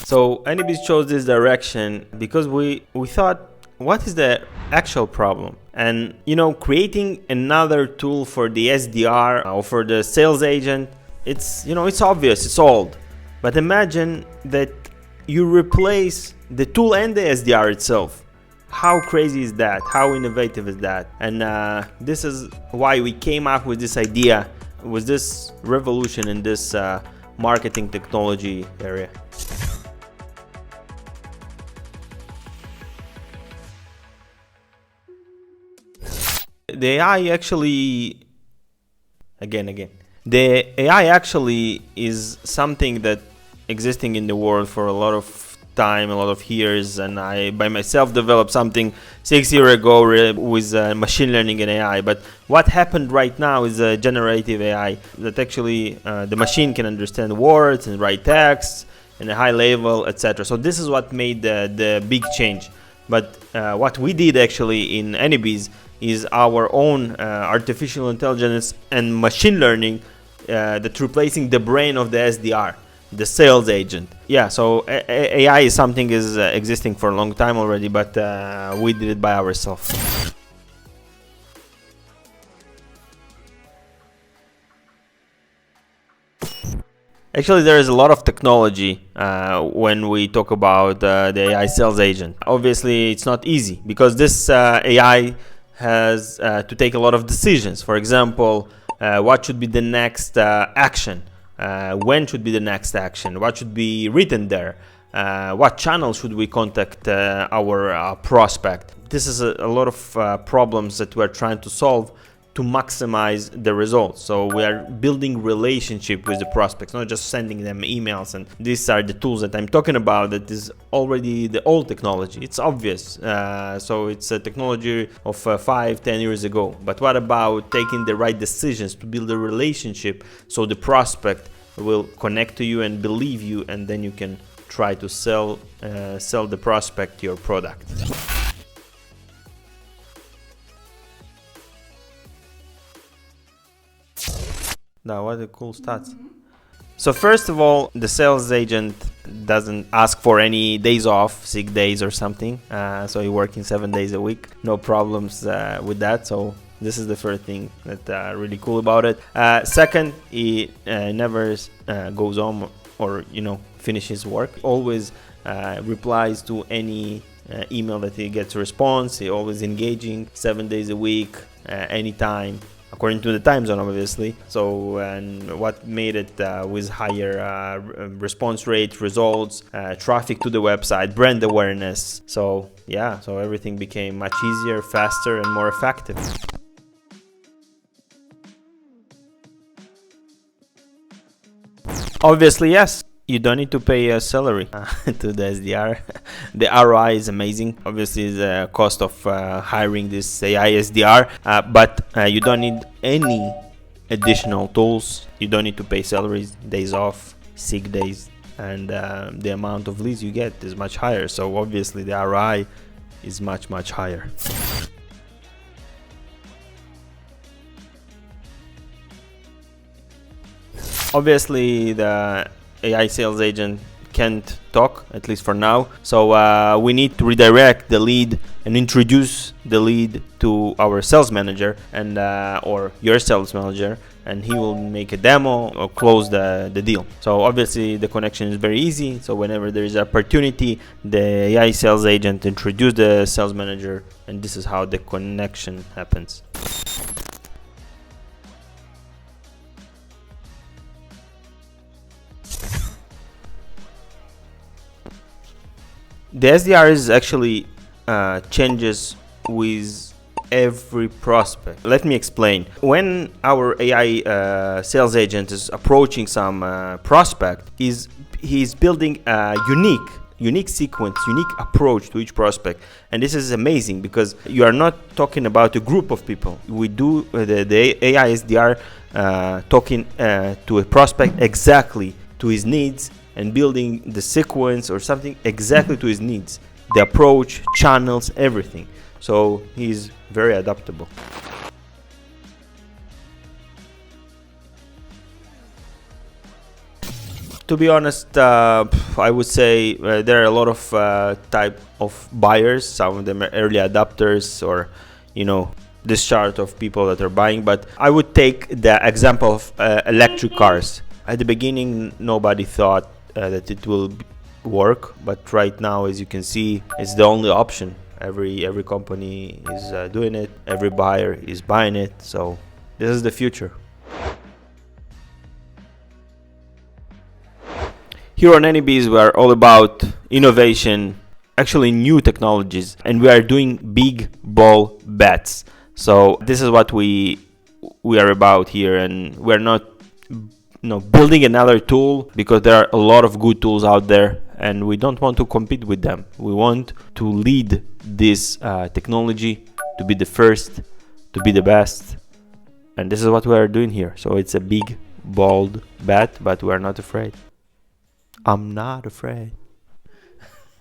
So AnyBiz chose this direction because we thought, what is the actual problem? And creating another tool for the SDR or for the sales agent, it's obvious, it's old. But imagine that you replace the tool and the SDR itself. How crazy is that? How innovative is that? And this is why we came up with this idea, with this revolution in this marketing technology area. The AI actually, the AI actually is something that existing in the world for a lot of time, a lot of years, and I by myself developed something 6 years ago with machine learning and AI. But what happened right now is a generative AI that actually the machine can understand words and write texts in a high level, etc. So this is what made the big change. But what we did actually in AnyBiz is our own artificial intelligence and machine learning that's replacing the brain of the SDR, the sales agent. Yeah, so AI is something is existing for a long time already, but we did it by ourselves. Actually, there is a lot of technology when we talk about the AI sales agent. Obviously, it's not easy because this AI has to take a lot of decisions. For example, what should be the next action? When should be the next action? What should be written there? What channel should we contact our prospect? This is a lot of problems that we're trying to solve to maximize the results. So we are building relationship with the prospects, not just sending them emails. And these are the tools that I'm talking about that is already the old technology. It's obvious. So it's a technology of 5-10 years ago. But what about taking the right decisions to build a relationship so the prospect will connect to you and believe you, and then you can try to sell the prospect your product. Now, what a cool stats. So first of all, the sales agent doesn't ask for any days off, sick days or something. So you're working 7 days a week, no problems with that. So this is the first thing that really cool about it. Second, he never goes home or finishes work. Always replies to any email that he gets a response. He always engaging 7 days a week, anytime, according to the time zone, obviously. So, and what made it with higher response rate, results, traffic to the website, brand awareness. So yeah, so everything became much easier, faster, and more effective. Obviously, yes. You don't need to pay a salary to the SDR. The ROI is amazing. Obviously, the cost of hiring this AI SDR, but you don't need any additional tools. You don't need to pay salaries, days off, sick days, and the amount of leads you get is much higher. So obviously, the ROI is much, much higher. Obviously, the AI sales agent can't talk, at least for now. So we need to redirect the lead and introduce the lead to our sales manager and or your sales manager, and he will make a demo or close the deal. So obviously the connection is very easy. So whenever there is an opportunity, the AI sales agent introduce the sales manager, and this is how the connection happens. The SDR is actually changes with every prospect. Let me explain. When our AI sales agent is approaching some prospect, he's building a unique sequence, unique approach to each prospect. And this is amazing because you are not talking about a group of people. We do the AI SDR talking to a prospect exactly to his needs, and building the sequence or something exactly to his needs, the approach, channels, everything. So he's very adaptable. To be honest, I would say there are a lot of type of buyers. Some of them are early adopters, or this chart of people that are buying. But I would take the example of electric cars. At the beginning, nobody thought that it will work, but right now, as you can see, it's the only option. Every company is doing it. Every buyer is buying it. So this is the future. Here on AnyBiz, we are all about innovation, actually new technologies, and we are doing big, bold bets. So this is what we are about here, and we're not building another tool, because there are a lot of good tools out there, and we don't want to compete with them. We want to lead this technology, to be the first, to be the best, and this is what we are doing here. So it's a big, bold bet, but we are not afraid. I'm not afraid.